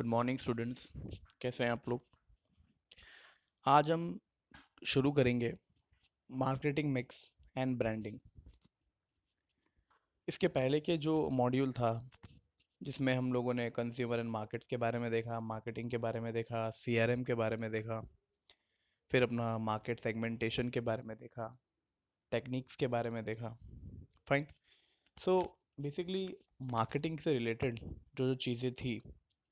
Good morning students. कैसे हैं आप लोग? आज हम शुरू करेंगे मार्केटिंग मिक्स एंड ब्रांडिंग। इसके पहले के जो मॉड्यूल था जिसमें हम लोगों ने कंज्यूमर एंड मार्केट्स के बारे में देखा, मार्केटिंग के बारे में देखा, सीआरएम के बारे में देखा, फिर अपना मार्केट सेगमेंटेशन के बारे में देखा, टेक्निक्स के बारे में देखा। फाइन। सो बेसिकली मार्केटिंग से रिलेटेड जो जो चीज़ें थी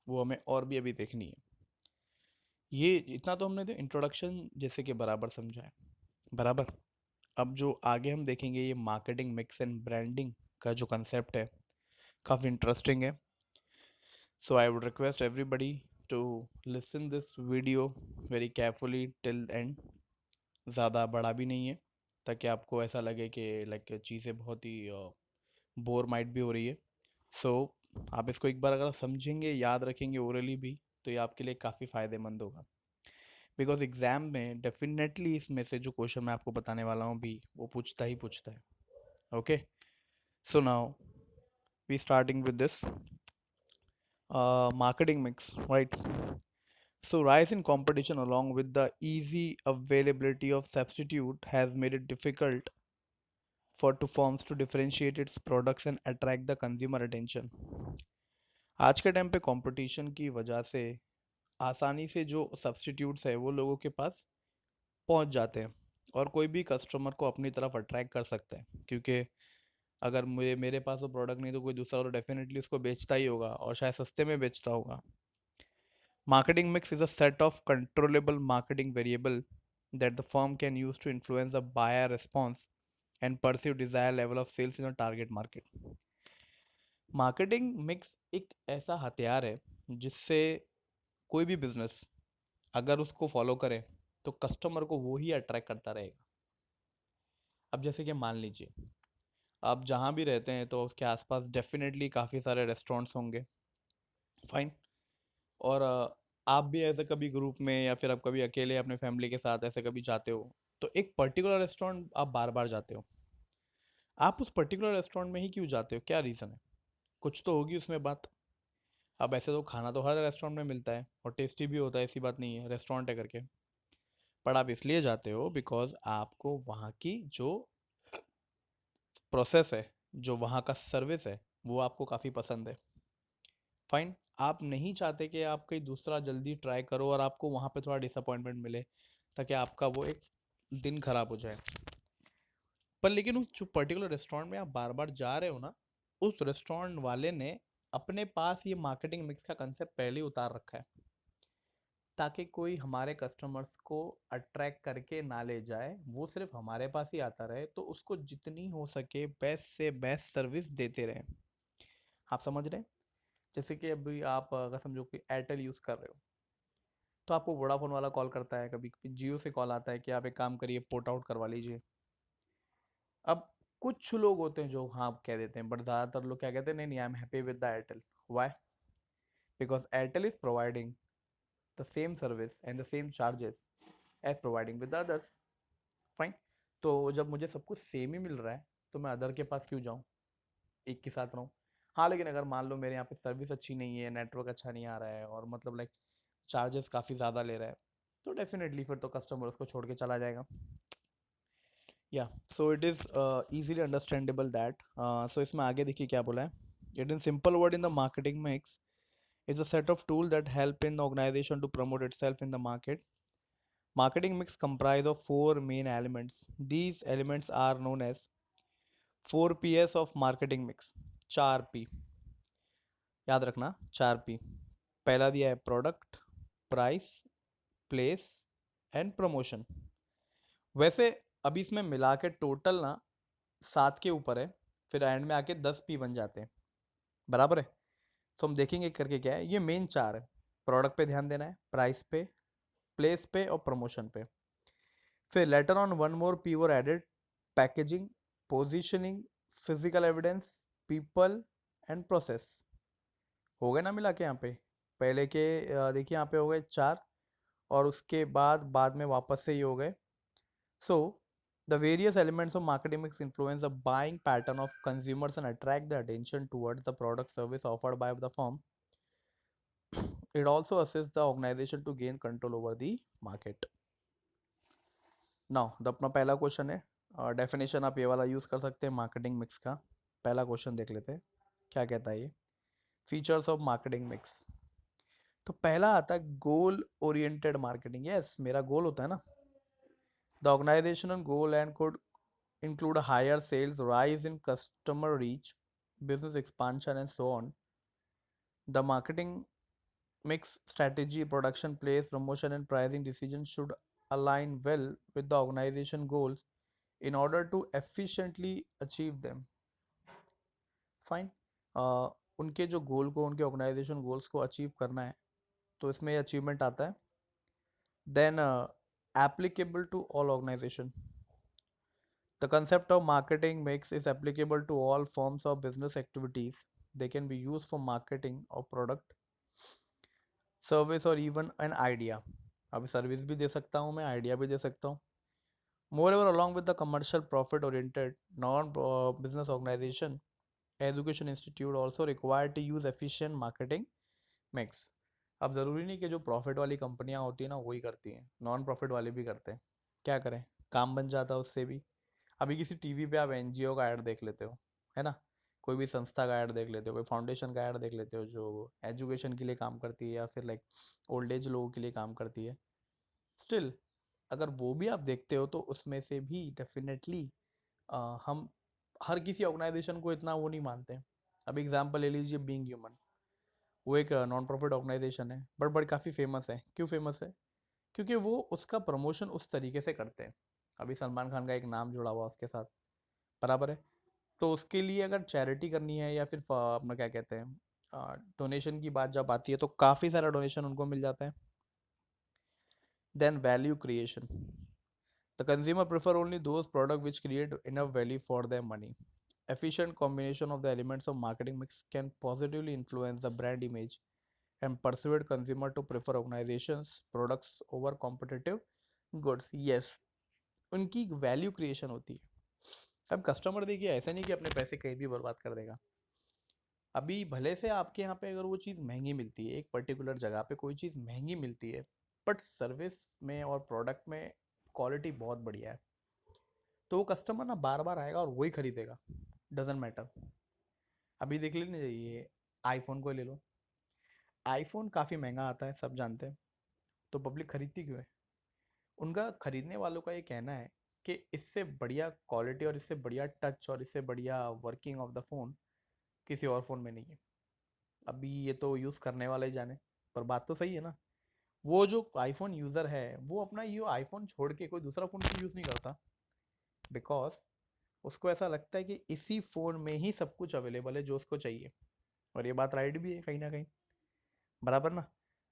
वो हमें और भी अभी देखनी है। ये इतना तो हमने इंट्रोडक्शन जैसे कि बराबर समझा है, बराबर। अब जो आगे हम देखेंगे ये मार्केटिंग मिक्स एंड ब्रांडिंग का जो कंसेप्ट है काफ़ी इंटरेस्टिंग है। So I would request everybody to listen this video very carefully till end. ज़्यादा बड़ा भी नहीं है ताकि आपको ऐसा लगे कि लाइक चीज़ें बहुत ही बोर माइट भी हो रही है। सो आप इसको एक बार अगर समझेंगे, याद रखेंगे ओरली भी, तो ये आपके लिए काफ़ी फ़ायदेमंद होगा। बिकॉज एग्ज़ाम में डेफिनेटली इसमें से जो क्वेश्चन मैं आपको बताने वाला हूँ भी वो पूछता ही पूछता है। Okay, so now we starting with this marketing mix, right? So rise in competition along with the easy availability of substitute has made it difficult for two firms to differentiate its products and attract the consumer attention. आज के time पे competition की वजह से आसानी से जो substitutes है वो लोगों के पास पहुंच जाते हैं और कोई भी कस्टमर को अपनी तरफ अट्रैक्ट कर सकता है, क्योंकि अगर मेरे पास वो प्रोडक्ट नहीं तो कोई दूसरा तो डेफिनेटली उसको बेचता ही होगा और शायद सस्ते में बेचता होगा। Marketing mix is a set of controllable marketing variable that the firm can use to influence the buyer response and pursue desired level of sales in a target market. Marketing mix एक ऐसा हथियार है जिससे कोई भी business अगर उसको follow करे तो कस्टमर को वो ही अट्रैक्ट करता रहेगा। अब जैसे कि मान लीजिए आप जहाँ भी रहते हैं तो उसके आसपास डेफिनेटली काफ़ी सारे रेस्टोरेंट्स होंगे। फाइन। और आप भी ऐसे कभी ग्रुप में या फिर आप कभी अकेले अपने फैमिली के साथ ऐसे कभी जाते हो तो एक पर्टिकुलर रेस्टोरेंट आप बार बार जाते हो। आप उस पर्टिकुलर रेस्टोरेंट में ही क्यों जाते हो? क्या रीज़न है? कुछ तो होगी उसमें बात। अब ऐसे तो खाना तो हर रेस्टोरेंट में मिलता है और टेस्टी भी होता है, ऐसी बात नहीं है, रेस्टोरेंट है करके। पर आप इसलिए जाते हो बिकॉज आपको वहाँ की जो प्रोसेस है, जो वहाँ का सर्विस है, वो आपको काफ़ी पसंद है। फाइन। आप नहीं चाहते कि आप कहीं दूसरा जल्दी ट्राई करो और आपको वहाँ पे थोड़ा डिसअपॉइंटमेंट मिले ताकि आपका वो एक दिन खराब हो जाए। पर लेकिन उस जो पर्टिकुलर रेस्टोरेंट में आप बार बार जा रहे हो ना, उस रेस्टोरेंट वाले ने अपने पास ये मार्केटिंग मिक्स का कंसेप्ट पहले ही उतार रखा है ताकि कोई हमारे कस्टमर्स को अट्रैक्ट करके ना ले जाए, वो सिर्फ हमारे पास ही आता रहे, तो उसको जितनी हो सके बेस्ट से बेस्ट सर्विस देते रहे। आप समझ रहे हैं? जैसे कि अभी आप अगर समझो कि एयरटेल यूज़ कर रहे हो तो आपको वोडाफोन वाला कॉल करता है, कभी कभी जियो से कॉल आता है कि आप एक काम करिए पोर्ट आउट करवा लीजिए। अब कुछ लोग होते हैं जो हाँ कह देते हैं, बट ज़्यादातर लोग क्या कहते हैं, नहीं नहीं, I am happy with the Airtel. Why? Because Airtel is providing the same service and the same charges as providing with the others. Fine. तो जब मुझे सब कुछ सेम ही मिल रहा है तो मैं अदर के पास क्यों जाऊँ, एक के साथ रहूँ। हाँ लेकिन अगर मान लो मेरे यहाँ पे सर्विस अच्छी नहीं है, नेटवर्क अच्छा नहीं आ रहा है और मतलब लाइक चार्जेस काफ़ी ज़्यादा ले रहा है, तो डेफिनेटली फिर तो कस्टमर उसको छोड़ के चला जाएगा। या so it is easily understandable that. So इसमें आगे देखिए क्या बोला है। It in simple word in the marketing mix is a set of tools that help in the organization to promote itself in the market. Marketing mix comprise of four main elements. These elements are known as 4 P's of marketing mix. 4 P याद रखना, 4 P। पहला दिया है product, price, place and promotion. वैसे अभी इसमें मिला के टोटल ना 7 के ऊपर है, फिर एंड में आके 10 P बन जाते हैं, बराबर है। तो हम देखेंगे करके क्या है। ये मेन 4 है। प्रोडक्ट पे ध्यान देना है, प्राइस पे, प्लेस पे और प्रमोशन पे। फिर later on one more P were added, packaging, positioning, physical evidence, people and process. हो गए ना मिला के यहाँ पे। पहले के देखिए यहाँ पे हो गए 4 और उसके बाद में वापस से ही हो गए। So the various elements of marketing mix influence the buying pattern of consumers and attract the attention towards the product service offered by the firm. It also assists the organization to gain control over the market. Now अपना पहला question है, definition आप ये वाला use कर सकते हैं marketing mix का। पहला क्वेश्चन देख लेते हैं क्या कहता है ये। Features of marketing mix. तो पहला आता है गोल ओरिएंटेड मार्केटिंग। यस, मेरा गोल होता है ना, the organisational goal and could include a higher sales, rise in customer reach, business expansion, and so on. The marketing mix strategy, production place, promotion, and pricing decisions should align well with the organization goals in order to efficiently achieve them. Fine. उनके जो गोल को, उनके organisation goals को achieve करना है, तो इसमें achievement आता है। Then applicable to all organisation. The concept of marketing mix is applicable to all forms of business activities. They can be used for marketing of product, service or even an idea. अभी service भी दे सकता हूँ मैं, idea भी दे सकता हूँ। Moreover, along with the commercial profit oriented non-business organization, education institute also required to use efficient marketing mix. अब ज़रूरी नहीं कि जो प्रॉफिट वाली कंपनियां होती हैं ना वही करती हैं, नॉन प्रॉफिट वाले भी करते हैं। क्या करें, काम बन जाता है उससे भी। अभी किसी टीवी पे आप एनजीओ का ऐड देख लेते हो, है ना, कोई भी संस्था का ऐड देख लेते हो, कोई फाउंडेशन का ऐड देख लेते हो जो एजुकेशन के लिए काम करती है या फिर लाइक ओल्ड एज लोगों के लिए काम करती है। स्टिल अगर वो भी आप देखते हो तो उसमें से भी डेफिनेटली हम हर किसी ऑर्गेनाइजेशन को इतना वो नहीं मानते हैं। अब एग्जांपल ले लीजिए बीइंग ह्यूमन, वो एक नॉन प्रॉफिट ऑर्गेनाइजेशन है बट काफ़ी फेमस है। क्यों फेमस है? क्योंकि वो उसका प्रमोशन उस तरीके से करते हैं। अभी सलमान खान का एक नाम जुड़ा हुआ उसके साथ, बराबर है। तो उसके लिए अगर चैरिटी करनी है या फिर अपना क्या कहते हैं डोनेशन की बात जब आती है तो काफ़ी सारा डोनेशन उनको मिल जाता है। Then value creation. The consumer prefer only those product which create enough value for their money. Efficient combination of the elements of marketing mix can positively influence the brand image and persuade consumer to prefer organizations products over competitive goods. Yes, उनकी value creation होती है। अब customer देखिए ऐसा नहीं कि अपने पैसे कहीं भी बर्बाद कर देगा। अभी भले से आपके यहाँ पे अगर वो चीज़ महंगी मिलती है, एक पर्टिकुलर जगह पे कोई चीज़ महंगी मिलती है, बट सर्विस में और प्रोडक्ट में क्वालिटी बहुत बढ़िया है, तो वो कस्टमर ना बार बार आएगा और वही खरीदेगा। Doesn't matter. अभी देख लीजिए, ये आईफोन को ले लो। आईफोन काफ़ी महंगा आता है, सब जानते हैं, तो पब्लिक खरीदती क्यों है? उनका खरीदने वालों का ये कहना है कि इससे बढ़िया क्वालिटी और इससे बढ़िया टच और इससे बढ़िया वर्किंग ऑफ द फ़ोन किसी और फ़ोन में नहीं है। अभी ये तो यूज़ करने वाला ही जाने, पर बात तो सही है ना। वो जो आईफोन यूज़र है वो अपना ये आईफोन छोड़ के कोई दूसरा फ़ोन क्यों यूज़ नहीं करता? बिकॉज उसको ऐसा लगता है कि इसी फ़ोन में ही सब कुछ अवेलेबल है जो उसको चाहिए। और ये बात राइट भी है कहीं ना कहीं, बराबर ना।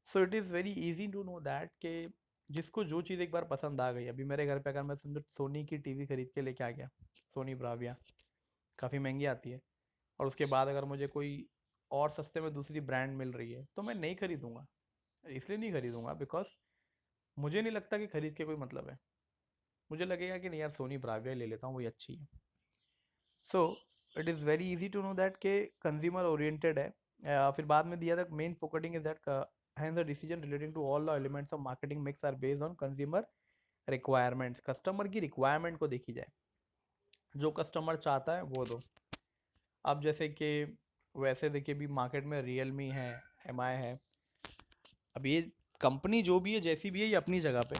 So it is very easy to know that कि जिसको जो चीज़ एक बार पसंद आ गई। अभी मेरे घर पे अगर मैं समझो सोनी की टीवी खरीद के लेके आ गया, सोनी ब्राविया, काफ़ी महंगी आती है, और उसके बाद अगर मुझे कोई और सस्ते में दूसरी ब्रांड मिल रही है तो मैं नहीं खरीदूंगा। इसलिए नहीं खरीदूंगा बिकॉज मुझे नहीं लगता कि खरीद के कोई मतलब है। मुझे लगेगा कि नहीं यार, सोनी ब्राविया ले लेता हूँ, वही अच्छी है। So it is very easy to know that के कंज्यूमर ओरिएंटेड है। फिर बाद में दिया था main focusing is that hence the decision relating to all the elements of marketing mix are based on consumer requirements. Customer की requirement को देखी जाए, जो कस्टमर चाहता है वो दो। अब जैसे कि वैसे देखिए भी मार्केट में रियलमी है, एम आई है। अब ये कंपनी जो भी है जैसी भी है ये अपनी जगह पे,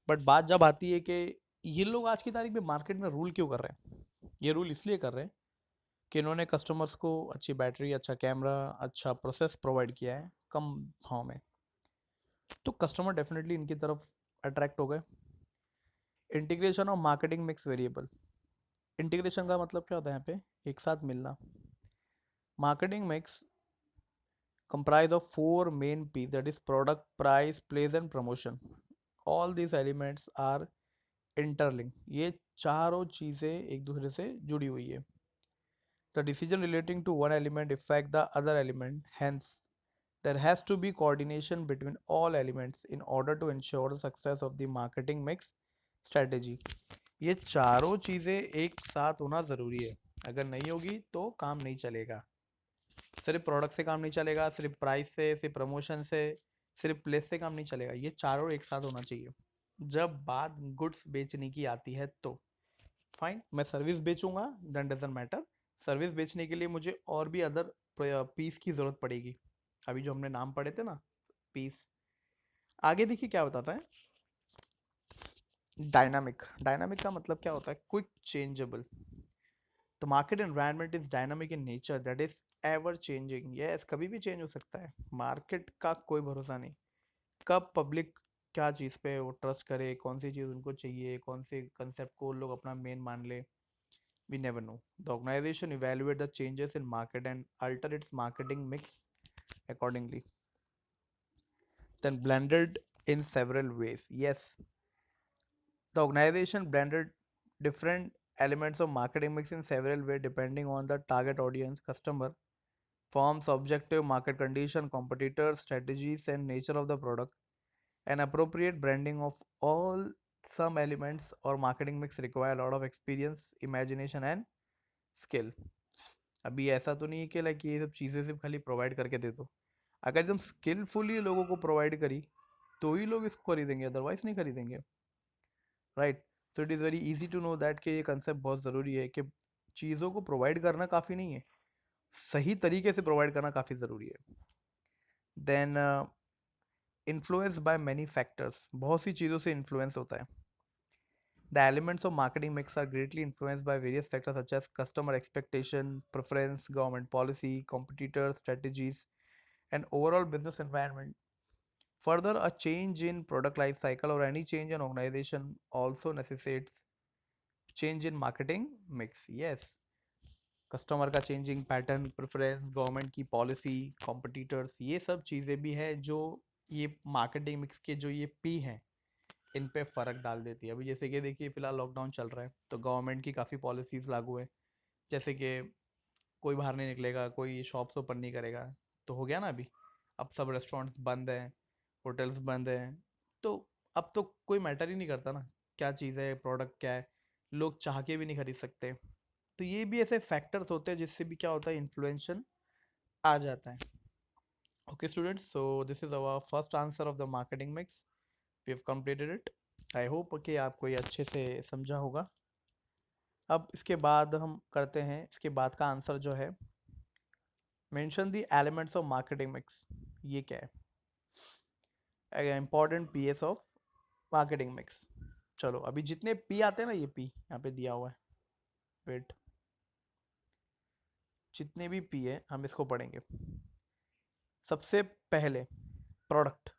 बट बात जब आती है कि ये लोग आज की तारीख में मार्केट में रूल क्यों कर रहे हैं? ये रूल इसलिए कर रहे हैं कि इन्होंने कस्टमर्स को अच्छी बैटरी, अच्छा कैमरा, अच्छा प्रोसेस प्रोवाइड किया है कम भाव में, तो कस्टमर डेफिनेटली इनकी तरफ अट्रैक्ट हो गए। Integration of marketing mix variable. Integration का मतलब क्या होता है? यहाँ पे एक साथ मिलना। Marketing mix comprise of four main P's, that is product, price, place and promotion. All these elements are interlinked. ये चारों चीज़ें एक दूसरे से जुड़ी हुई है। The decision relating to one element affect the other element. Hence, there has to be coordination between all elements in order to ensure the success of the marketing mix strategy. ये चारों चीज़ें एक साथ होना ज़रूरी है, अगर नहीं होगी तो काम नहीं चलेगा। सिर्फ प्रोडक्ट से काम नहीं चलेगा, सिर्फ प्राइस से, सिर्फ प्रमोशन से, सिर्फ प्लेस से काम नहीं चलेगा, ये चारों एक साथ होना चाहिए। जब बात गुड्स बेचने की आती है तो फाइन, मैं सर्विस बेचूंगा, देन डजंट मैटर। सर्विस बेचने के लिए मुझे और भी अदर पीस की जरूरत पड़ेगी। अभी जो हमने नाम पढ़े थे ना, पीस। आगे देखिए क्या बताता है, डायनामिक। डायनामिक का मतलब क्या होता है, quick changeable. The market environment is dynamic in nature, that is ever changing. Yes, कभी भी चेंज हो सकता है। मार्केट का कोई भरोसा नहीं, कब पब्लिक क्या चीज़ पे वो ट्रस्ट करे, कौन सी चीज़ उनको चाहिए, कौन से कंसेप्ट को वो लोग अपना मेन मान ले। We never know. The organization evaluate the changes in market and alter its marketing mix accordingly. Then blended in several ways. Yes, the organization blended different elements of marketing mix in several ways depending on the target audience, customer, forms, objective, market condition, competitors, strategies, and nature of the product. An appropriate branding of all some elements or marketing mix require a lot of experience, imagination, and skill. अभी ऐसा तो नहीं है कि like ये सब चीज़ें सिर्फ खाली प्रोवाइड करके दे दो। अगर एकदम स्किलफुली लोगों को प्रोवाइड करी तो ही लोग इसको खरीदेंगे, अदरवाइज नहीं खरीदेंगे। राइट। तो it is very easy to know that कि ये कंसेप्ट बहुत ज़रूरी है कि चीज़ों को प्रोवाइड करना काफ़ी नहीं है, सही तरीके से प्रोवाइड करना काफ़ी ज़रूरी है। Then influence by many factors, बहुत सी चीज़ों से इन्फ्लुएंस होता है। The elements of marketing mix are greatly influenced by various factors such as customer expectation, preference, government policy, competitors, strategies, and overall business environment. Further, a change in product life cycle or any change in organization also necessitates change in marketing mix. Yes, customer का changing pattern, preference, government की policy, competitors, ये सब चीज़ें भी है जो ये marketing mix के जो ये पी हैं इन पे फ़र्क डाल देती है। अभी जैसे कि देखिए फिलहाल लॉकडाउन चल रहा है तो गवर्नमेंट की काफ़ी पॉलिसीज़ लागू है। जैसे कि कोई बाहर नहीं निकलेगा, कोई शॉप्स ओपन नहीं करेगा, तो हो गया ना अभी। अब सब रेस्टोरेंट्स बंद हैं, होटल्स बंद हैं, तो अब तो कोई मैटर ही नहीं करता ना क्या चीज़ है, प्रोडक्ट क्या है, लोग चाह के भी नहीं खरीद सकते। तो ये भी ऐसे फैक्टर्स होते हैं जिससे भी क्या होता है, इन्फ्लुएंशन आ जाता है। Okay students, so this is our first answer of the marketing mix, we have completed it. I hope कि आपको ये अच्छे से समझा होगा। अब इसके बाद हम करते हैं, इसके बाद का आंसर जो है, mention the elements of marketing mix. ये क्या है, important P S of marketing mix. चलो अभी जितने पी आते हैं ना, ये पी यहाँ पे दिया हुआ है, वेट, जितने भी पी है हम इसको पढ़ेंगे। सबसे पहले product,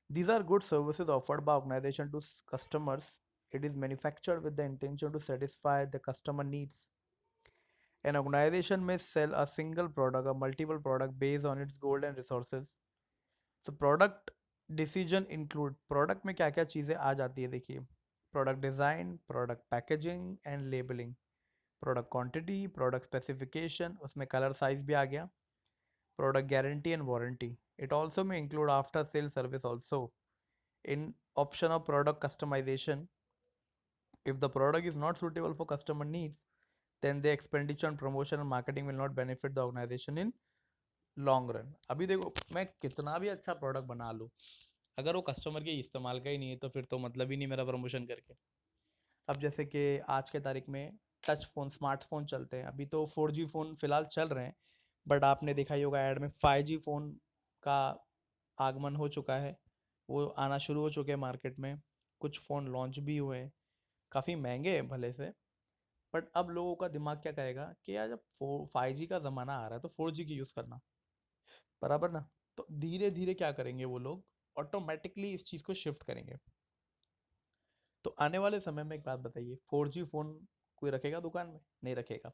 these are good services offered by organization to customers. It is manufactured with the intention to satisfy the customer needs. An organization may sell a single product or multiple product based on its goal and resources. So product decision include, product में क्या क्या चीज़ें आ जाती है देखिए, product design, product packaging and labelling, product quantity, product specification, उसमें colour size भी आ गया, product guarantee and warranty. It also में include after sale service also in option of product customization. If the product is not suitable for customer needs, then the expenditure on promotion and marketing will not benefit the organization in long run. अभी देखो मैं कितना भी अच्छा product बना लूँ, अगर वो कस्टमर के इस्तेमाल का ही नहीं है तो फिर तो मतलब ही नहीं मेरा प्रमोशन करके। अब जैसे कि आज के तारीख में टच फ़ोन, स्मार्टफोन चलते हैं, अभी तो 4G फ़ोन फ़िलहाल चल रहे हैं, बट आपने देखा ही होगा ऐड में 5G फ़ोन का आगमन हो चुका है, वो आना शुरू हो चुके हैं मार्केट में। कुछ फ़ोन लॉन्च भी हुए हैं, काफ़ी महंगे हैं भले से, बट अब लोगों का दिमाग क्या कहेगा कि यार जब 5G का ज़माना आ रहा है तो 4G की यूज़ करना, बराबर ना। तो धीरे धीरे क्या करेंगे वो लोग, ऑटोमेटिकली इस चीज़ को शिफ्ट करेंगे। तो आने वाले समय में एक बात बताइए, 4G फ़ोन कोई रखेगा दुकान में? नहीं रखेगा।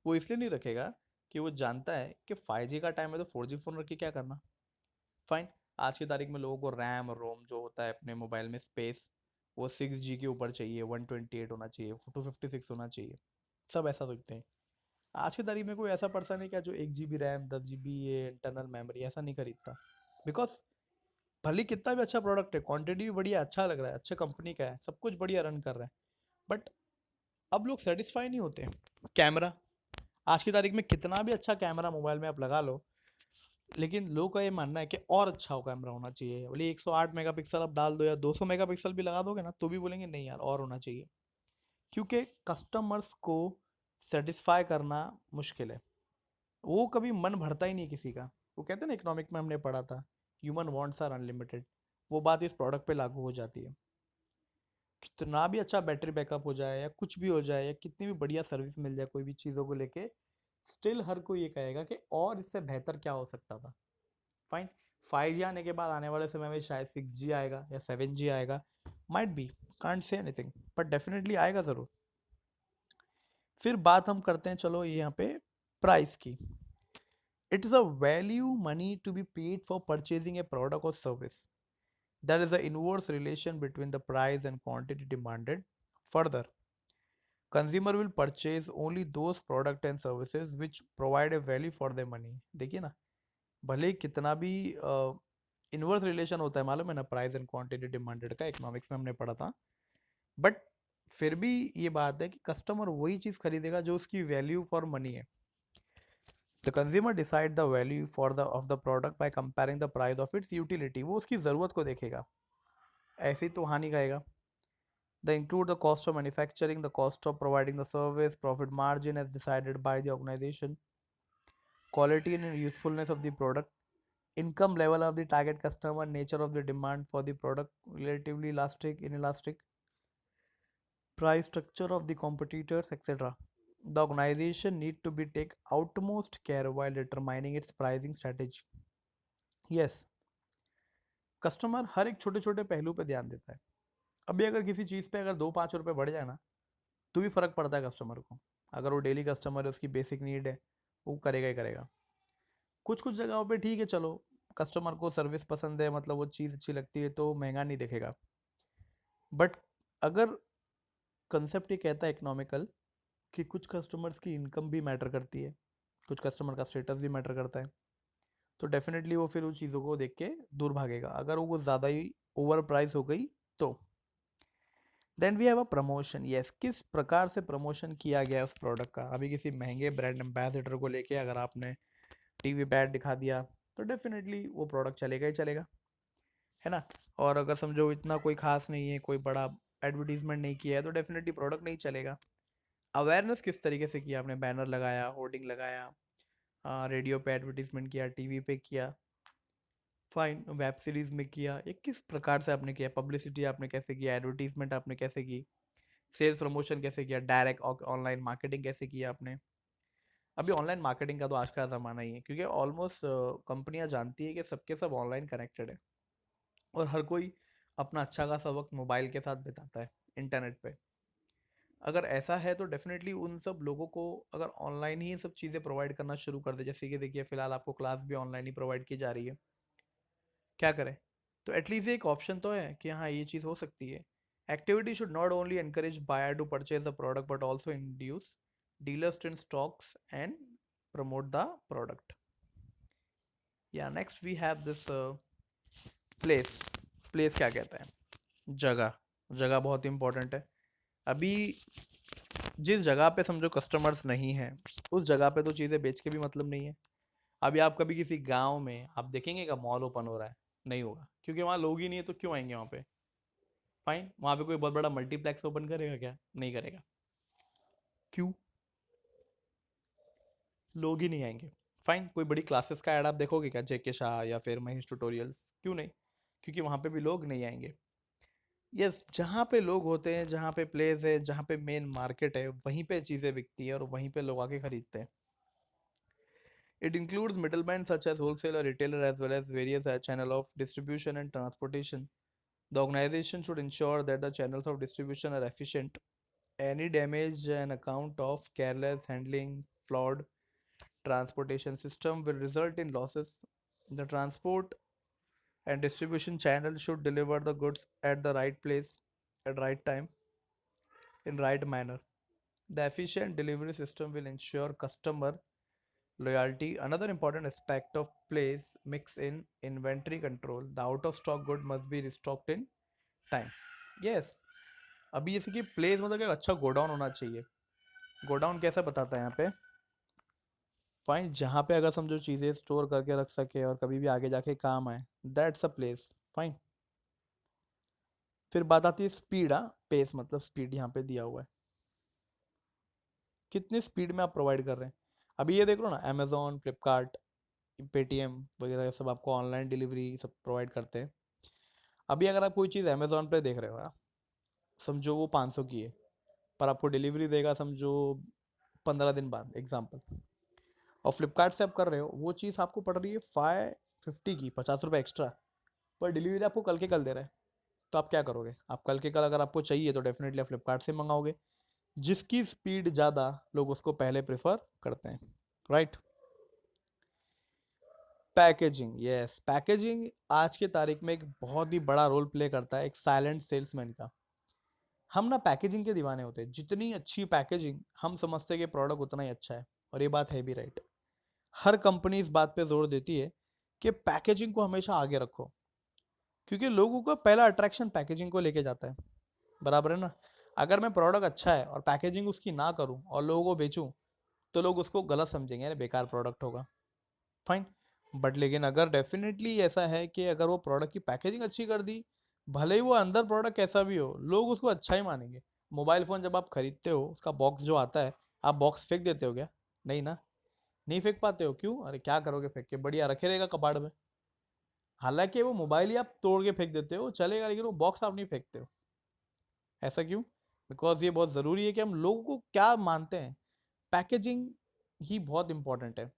वो इसलिए नहीं रखेगा कि वो जानता है कि 5G का टाइम है तो 4G फ़ोन रख के क्या करना। फाइन, आज की तारीख में लोगों को रैम और रोम जो होता है अपने मोबाइल में स्पेस, वो 6G के ऊपर चाहिए, 128 होना चाहिए, 256 होना चाहिए, सब ऐसा सोचते हैं। आज की तारीख में कोई ऐसा पर्सन है क्या जो 1 GB रैम, 10 GB ये इंटरनल मेमोरी ऐसा नहीं खरीदता। बिकॉज भले कितना भी अच्छा प्रोडक्ट है, क्वांटिटी भी बढ़िया, अच्छा लग रहा है, अच्छे कंपनी का है, सब कुछ बढ़िया रन कर रहा है, बट अब लोग सेटिस्फाई नहीं होते। कैमरा, आज की तारीख में कितना भी अच्छा कैमरा मोबाइल में आप लगा लो, लेकिन लोग का ये मानना है कि और अच्छा हो कैमरा होना चाहिए। बोले 108 मेगापिक्सल आप डाल दो या 200 मेगापिक्सल भी लगा दोगे ना, तो भी बोलेंगे नहीं यार और होना चाहिए। क्योंकि कस्टमर्स को सेटिस्फाई करना मुश्किल है। वो कभी मन भरता ही नहीं किसी का। वो कहते हैं ना, इकोनॉमिक में हमने पढ़ा था, ह्यूमन वांट्स आर अनलिमिटेड। वो बात इस प्रोडक्ट पे लागू हो जाती है। कितना भी अच्छा बैटरी बैकअप हो जाए या कुछ भी हो जाए या कितनी भी बढ़िया सर्विस मिल जाए कोई भी चीज़ों को लेके, स्टिल हर कोई ये कहेगा कि और इससे बेहतर क्या हो सकता था। फाइन। 5G आने के बाद आने वाले समय में शायद 6G आएगा या 7G आएगा। Might be, can't say anything, but definitely आएगा ज़रूर। फिर बात हम करते हैं, चलो ये यहाँ पे प्राइस की। It is a value money to be paid for purchasing a product और service. There is an inverse relation between the price and quantity demanded. Further, consumer will purchase only those products and services which provide a value for their money. देखिए ना, भले ही कितना भी inverse relation होता है, मालूम है ना, प्राइस एंड क्वांटिटी डिमांडेड का, इकोनॉमिक्स में हमने पढ़ा था। बट फिर भी ये बात है कि कस्टमर वही चीज़ खरीदेगा जो उसकी वैल्यू फॉर मनी है। The consumer decide the value for the of the product by comparing the price of its utility. वो उसकी ज़रूरत को देखेगा, ऐसे ही तो हानि कहेगा। They include the cost of manufacturing, the cost of providing the service, profit margin as decided by the organization, quality and usefulness of the product, income level of the target customer, nature of the demand for the product, relatively elastic, inelastic, price structure of the competitors, etc. The organization need to be take utmost care while determining its pricing strategy. Yes, customer हर एक छोटे छोटे पहलू पे ध्यान देता है। अभी अगर किसी चीज़ पे अगर 2-5 रुपए बढ़ जाए ना, तो भी फ़र्क पड़ता है कस्टमर को। अगर वो डेली कस्टमर है, उसकी बेसिक नीड है, वो करेगा ही करेगा। कुछ कुछ जगहों पे ठीक है, चलो कस्टमर को सर्विस पसंद है, मतलब वो चीज़ अच्छी लगती है, तो महंगा नहीं देखेगा। बट अगर कंसेप्ट ये कहता है इकोनॉमिकल कि कुछ कस्टमर्स की इनकम भी मैटर करती है, कुछ कस्टमर का स्टेटस भी मैटर करता है, तो डेफिनेटली वो फिर उन चीज़ों को देख के दूर भागेगा अगर वो ज़्यादा ही ओवर प्राइस हो गई तो। Then we have a promotion. Yes, किस प्रकार से प्रमोशन किया गया है उस प्रोडक्ट का। अभी किसी महंगे ब्रांड एम्बेसडर को लेके अगर आपने टीवी पे ऐड दिखा दिया, तो डेफिनेटली वो प्रोडक्ट चलेगा ही चलेगा, है ना। और अगर समझो इतना कोई खास नहीं है, कोई बड़ा एडवर्टीजमेंट नहीं किया है, तो डेफिनेटली प्रोडक्ट नहीं चलेगा। अवेयरनेस किस तरीके से किया आपने, बैनर लगाया, होर्डिंग लगाया, रेडियो पे एडवर्टीजमेंट किया, टीवी पे किया, फाइन, वेब सीरीज में किया, ये किस प्रकार से आपने किया, पब्लिसिटी आपने कैसे किया, एडवर्टीजमेंट आपने कैसे की, सेल्स प्रमोशन कैसे किया, डायरेक्ट ऑनलाइन मार्केटिंग कैसे किया आपने। अभी ऑनलाइन मार्केटिंग का तो आज का ज़माना ही है, क्योंकि ऑलमोस्ट कंपनियां जानती है कि सबके सब ऑनलाइन कनेक्टेड है, और हर कोई अपना अच्छा खासा वक्त मोबाइल के साथ बिताता है, इंटरनेट पे। अगर ऐसा है तो डेफिनेटली उन सब लोगों को अगर ऑनलाइन ही ये सब चीज़ें प्रोवाइड करना शुरू कर दे, जैसे कि देखिए फिलहाल आपको क्लास भी ऑनलाइन ही प्रोवाइड की जा रही है, क्या करें। तो एटलीस्ट एक ऑप्शन तो है कि हाँ ये चीज़ हो सकती है। Activity should not only encourage buyer to purchase the product but also induce dealers to in stocks and promote the product. या next we have this place. Place क्या कहता है, जगह। जगह बहुत इंपॉर्टेंट है। अभी जिस जगह पे समझो कस्टमर्स नहीं है, उस जगह पे तो चीज़ें बेच के भी मतलब नहीं है। अभी आप कभी किसी गांव में आप देखेंगे का मॉल ओपन हो रहा है, नहीं होगा, क्योंकि वहाँ लोग ही नहीं है, तो क्यों आएंगे वहाँ पे। फाइन, वहाँ पे कोई बहुत बड़ा मल्टीप्लेक्स ओपन करेगा क्या, नहीं करेगा। क्यों, लोग ही नहीं आएंगे। फाइन, कोई बड़ी क्लासेस का ऐड आप देखोगे क्या, जेके शाह या फिर महेश ट्यूटोरियल्स, क्यों नहीं, क्योंकि वहाँ पे भी लोग नहीं आएंगे। यस, जहाँ पे लोग होते हैं, जहाँ पे प्लेस है, जहाँ पे मेन मार्केट है, वहीं पे चीज़ें बिकती है और वहीं पे लोग आके खरीदते हैं। It includes middlemen such as wholesaler, retailer, as well as various channel of distribution and transportation. The organization should ensure that the channels of distribution are efficient. Any damage an account of careless handling, flawed transportation system will result in losses. The transport and distribution channel should deliver the goods at the right place, at right time, in right manner. The efficient delivery system will ensure customer loyalty. Another important aspect of place mix in inventory control. The out of stock good must be restocked in time. Yes, अभी जैसे कि place मतलब एक अच्छा godown होना चाहिए। Godown कैसा बताता है यहाँ पे, फाइन, जहाँ पे अगर समझो चीज़ें स्टोर करके रख सके और कभी भी आगे जाके काम आए, दैट्स अ प्लेस। फाइन। फिर बात आती है स्पीड। हाँ, पेस मतलब स्पीड यहाँ पे दिया हुआ है, कितनी स्पीड में आप प्रोवाइड कर रहे हैं। अभी ये देख लो ना, अमेजोन, फ्लिपकार्ट, पेटीएम वगैरह ये सब आपको ऑनलाइन डिलीवरी सब प्रोवाइड करते हैं। अभी अगर आप कोई चीज़ अमेजोन पे देख रहे हो ना, समझो वो 500 की है, पर आपको डिलीवरी देगा समझो 15 दिन बाद एग्जाम्पल, और फ्लिपकार्ट से आप कर रहे हो, वो चीज़ आपको पड़ रही है 550 की, 50 रुपये एक्स्ट्रा, पर डिलीवरी आपको कल के कल दे रहा है। तो आप क्या करोगे? आप कल के कल अगर आपको चाहिए तो डेफिनेटली आप फ्लिपकार्ट से मंगाओगे। जिसकी स्पीड ज़्यादा, लोग उसको पहले प्रेफर करते हैं, राइट। पैकेजिंग, यस, पैकेजिंग आज के तारीख में एक बहुत ही बड़ा रोल प्ले करता है, एक साइलेंट सेल्समैन का। हम ना पैकेजिंग के दीवाने होते हैं, जितनी अच्छी पैकेजिंग हम समझते हैं कि प्रोडक्ट उतना ही अच्छा है, और ये बात है भी, राइट। हर कंपनी इस बात पे जोर देती है कि पैकेजिंग को हमेशा आगे रखो, क्योंकि लोगों का पहला अट्रैक्शन पैकेजिंग को लेके जाता है, बराबर है ना। अगर मैं प्रोडक्ट अच्छा है और पैकेजिंग उसकी ना करूं और लोगों को बेचूं, तो लोग उसको गलत समझेंगे, अरे बेकार प्रोडक्ट होगा। फाइन। बट लेकिन अगर डेफिनेटली ऐसा है कि अगर वो प्रोडक्ट की पैकेजिंग अच्छी कर दी, भले ही वो अंदर प्रोडक्ट कैसा भी हो, लोग उसको अच्छा ही मानेंगे। मोबाइल फ़ोन जब आप खरीदते हो, उसका बॉक्स जो आता है, आप बॉक्स फेंक देते हो क्या? नहीं ना। नहीं फेंक पाते हो, क्यों? अरे क्या करोगे फेंक के, बढ़िया रखे रहेगा कबाड़ में। हालांकि वो मोबाइल ही आप तोड़ के फेंक देते हो चलेगा, लेकिन वो बॉक्स आप नहीं फेंकते हो। ऐसा क्यों? बिकॉज ये बहुत ज़रूरी है कि हम लोगों को क्या मानते हैं, पैकेजिंग ही बहुत इंपॉर्टेंट है।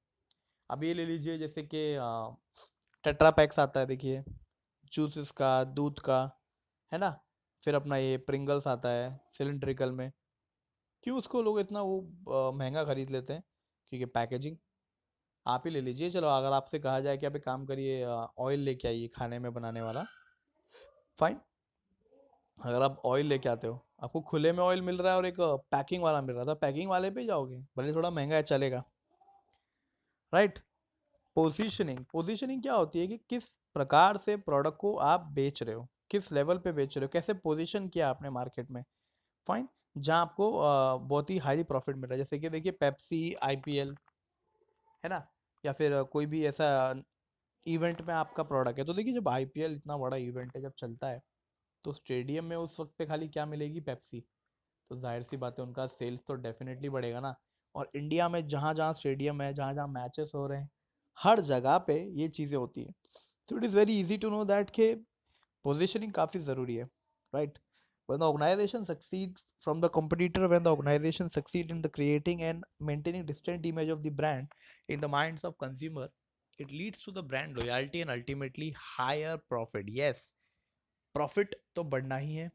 अब ये ले लीजिए जैसे कि टेट्रा पैक्स आता है, देखिए, जूसेस का, दूध का, है ना। फिर अपना ये प्रिंगल्स आता है सिलेंड्रिकल में। क्यों उसको लोग इतना वो महंगा खरीद लेते हैं? क्योंकि पैकेजिंग। आप ही ले लीजिए, चलो अगर आपसे कहा जाए कि आप एक काम करिए, ऑयल लेके आइए खाने में बनाने वाला, फाइन। अगर आप ऑयल लेके आते हो, आपको खुले में ऑयल मिल रहा है और एक पैकिंग वाला मिल रहा था, पैकिंग वाले पे ही जाओगे, भले थोड़ा महंगा है चलेगा, राइट। पोजीशनिंग, पोजीशनिंग क्या होती है कि किस प्रकार से प्रोडक्ट को आप बेच रहे हो, किस लेवल पे बेच रहे हो, कैसे पोजीशन किया आपने मार्केट में। फाइन। जहाँ आपको बहुत ही हाईली प्रॉफिट मिल रहा है, जैसे कि देखिए पेप्सी, आईपीएल, है ना, या फिर कोई भी ऐसा इवेंट में आपका प्रोडक्ट है, तो देखिए जब आईपीएल इतना बड़ा इवेंट है जब चलता है, तो स्टेडियम में उस वक्त पे खाली क्या मिलेगी? पेप्सी। तो जाहिर सी बात है उनका सेल्स तो डेफिनेटली बढ़ेगा ना। और इंडिया में जहाँ जहाँ स्टेडियम है, जहाँ जहाँ मैचेस हो रहे हैं, हर जगह पे ये चीज़ें होती हैं। So it is very easy to know that के पोजीशनिंग काफ़ी ज़रूरी है, right. when the organization succeed from the competitor when the organization succeed in the creating and maintaining distinct image of the brand in the minds of consumer, it leads to the brand loyalty and ultimately higher profit. Yes, profit तो बढ़ना ही है।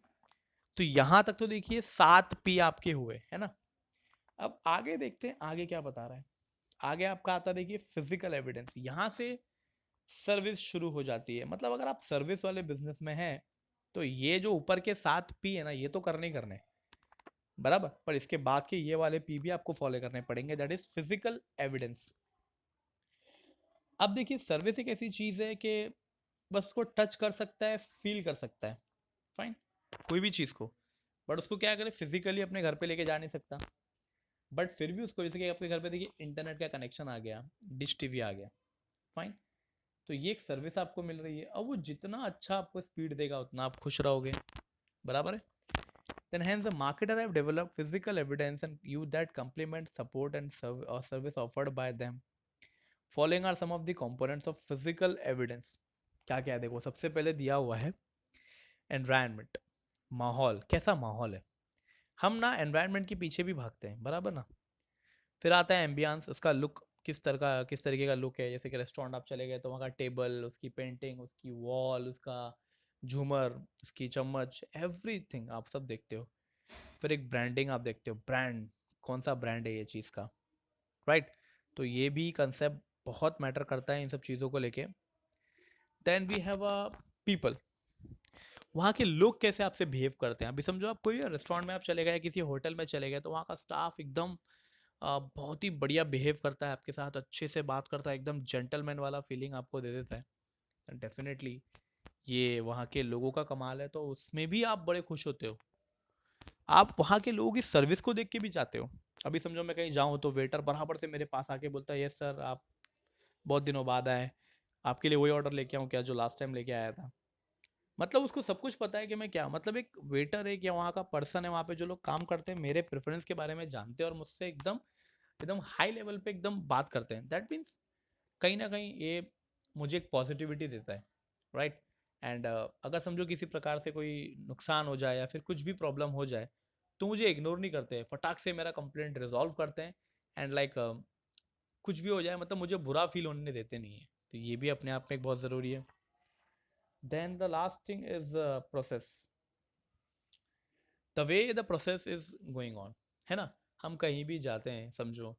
तो यहाँ तक तो देखिए 7 P आपके हुए, है ना। अब आगे देखते हैं आगे क्या बता रहा है। आगे आपका आता है, देखिए, फिजिकल एविडेंस। यहाँ से सर्विस शुरू हो जाती है, मतलब अगर आप सर्विस वाले बिजनेस में हैं, तो ये जो ऊपर के 7 P है ना, ये तो करने ही करने, बराबर, पर इसके बाद के ये वाले P भी आपको फॉलो करने पड़ेंगे, दैट इज फिजिकल एविडेंस। अब देखिए सर्विस एक ऐसी चीज है कि बस उसको टच कर सकता है, फील कर सकता है, फाइन, कोई भी चीज को, बट उसको क्या करे, फिजिकली अपने घर पे लेके जा नहीं सकता। बट फिर भी उसको, जैसे कि आपके घर पे देखिए इंटरनेट का कनेक्शन आ गया, डिश टीवी आ गया, फाइन, तो ये एक सर्विस आपको मिल रही है। अब वो जितना अच्छा आपको स्पीड देगा उतना आप खुश रहोगे, बराबर है। then hence the marketer have developed physical evidence and use that complement support and service offered by them. Following are some of the components of physical evidence. क्या क्या है देखो, सबसे पहले दिया हुआ है एनवायरनमेंट, माहौल, कैसा माहौल है। हम ना एनवायरनमेंट के पीछे भी भागते हैं, बराबर ना। फिर आता है एम्बियंस, उसका लुक, किस तरीके का लुक है। जैसे कि रेस्टोरेंट आप चले गए तो वहाँ का टेबल, उसकी पेंटिंग, उसकी वॉल, उसका झूमर, उसकी चम्मच, एवरीथिंग आप सब देखते हो। फिर एक ब्रांडिंग आप देखते हो, ब्रांड, कौन सा ब्रांड है ये चीज़ का, राइट। तो ये भी कंसेप्ट बहुत मैटर करता है इन सब चीज़ों को लेके। Then we have a people, वहाँ के लोग कैसे आपसे बिहेव करते हैं। अभी समझो आप कोई रेस्टोरेंट में आप चले गए, किसी होटल में चले गए, तो वहाँ का स्टाफ एकदम बहुत ही बढ़िया बिहेव करता है आपके साथ, अच्छे से बात करता है, एकदम जेंटलमैन वाला फीलिंग आपको दे देता है। डेफिनेटली ये वहाँ के लोगों का कमाल है, तो उसमें भी आप बड़े खुश होते हो। आप वहाँ के लोगों की सर्विस को देख के भी जाते हो, अभी समझो मैं कहीं जाऊँ तो वेटर बराबर से मेरे पास आके बोलता है, यस सर आप बहुत दिनों बाद आए, आपके लिए वही ऑर्डर लेके आऊँ क्या जो लास्ट टाइम लेके आया था। मतलब उसको सब कुछ पता है कि मैं क्या, मतलब एक वेटर है या वहाँ का पर्सन है, वहाँ पे जो लोग काम करते हैं मेरे प्रेफरेंस के बारे में जानते हैं और मुझसे एकदम एकदम हाई लेवल पे एकदम बात करते हैं। दैट मीन्स कहीं ना कहीं ये मुझे एक पॉजिटिविटी देता है, राइट। एंड अगर समझो किसी प्रकार से कोई नुकसान हो जाए या फिर कुछ भी प्रॉब्लम हो जाए तो मुझे इग्नोर नहीं करते, फटाक से मेरा कंप्लेंट रिजॉल्व करते हैं। एंड लाइक कुछ भी हो जाए मतलब मुझे बुरा फील होने देते नहीं है, तो ये भी अपने आप में एक बहुत ज़रूरी है। Then the last thing is process, the way the process is going on, है ना। हम कहीं भी जाते हैं समझो,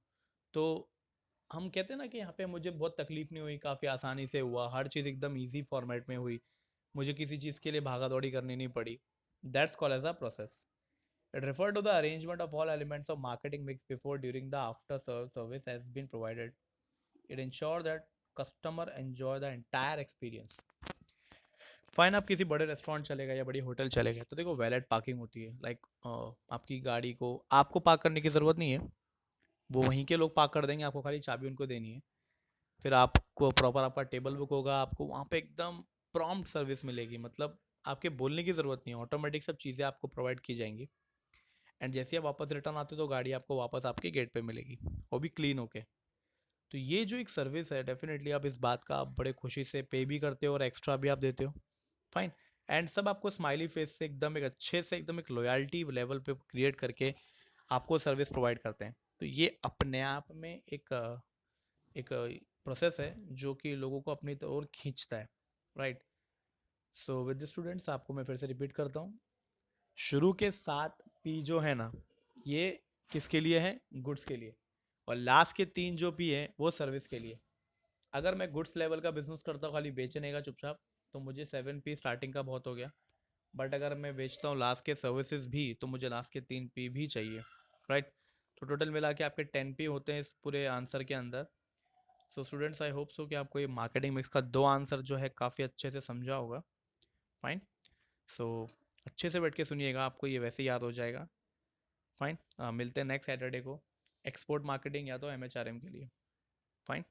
तो हम कहते हैं ना कि यहाँ पे मुझे बहुत तकलीफ नहीं हुई, काफ़ी आसानी से हुआ, हर चीज़ एकदम इजी फॉर्मेट में हुई, मुझे किसी चीज़ के लिए भागा दौड़ी करनी नहीं पड़ी। That's called as a process. It refer to the arrangement of all elements of marketing mix before during the after service has been provided. It ensure that customer enjoy the entire experience. Fine, आप किसी बड़े restaurant चले गए या बड़ी hotel चले गए तो देखो वैलेट पार्किंग होती है, लाइक आपकी गाड़ी को आपको पार्क करने की ज़रूरत नहीं है, वो वहीं के लोग पार्क कर देंगे, आपको खाली चाबी उनको देनी है। फिर आपको प्रॉपर आपका टेबल बुक होगा, आपको वहाँ पे एकदम प्रॉम्प्ट सर्विस मिलेगी, मतलब आपके बोलने की ज़रूरत नहीं है, ऑटोमेटिक सब चीज़ें आपको प्रोवाइड की जाएंगी। एंड जैसे ही आप वापस रिटर्न आते हो तो गाड़ी आपको वापस आपके गेट पे मिलेगी, वो भी क्लीन होके। तो ये जो एक सर्विस है डेफिनेटली आप इस बात का आप बड़े खुशी से पे भी करते हो और एक्स्ट्रा भी आप देते हो। फाइन। एंड सब आपको स्माइली फेस से एकदम एक अच्छे से एकदम एक लॉयल्टी लेवल पे क्रिएट करके आपको सर्विस प्रोवाइड करते हैं। तो ये अपने आप में एक प्रोसेस है जो कि लोगों को अपनी ओर खींचता है, right. So with the students आपको मैं फिर से रिपीट करता हूँ, शुरू के 7 P जो है ना, ये किसके लिए है, गुड्स के लिए। और लास्ट के 3 जो P है वो सर्विस के लिए। अगर मैं गुड्स लेवल का बिजनेस करता हूँ खाली बेचने का चुपचाप, तो मुझे 7 P स्टार्टिंग का बहुत हो गया। बट अगर मैं बेचता हूँ लास्ट के सर्विसेज भी तो मुझे लास्ट के 3 P भी चाहिए, राइट। तो टोटल मिला के आपके 10 P होते हैं इस पूरे आंसर के अंदर। So students I hope so कि आपको ये मार्केटिंग मिक्स का 2 आंसर जो है काफ़ी अच्छे से समझा होगा। फाइन। सो अच्छे से बैठ के सुनिएगा, आपको ये वैसे याद हो जाएगा। फाइन। मिलते हैं नेक्स्ट सैटरडे को एक्सपोर्ट मार्केटिंग या तो MHRM के लिए। फाइन।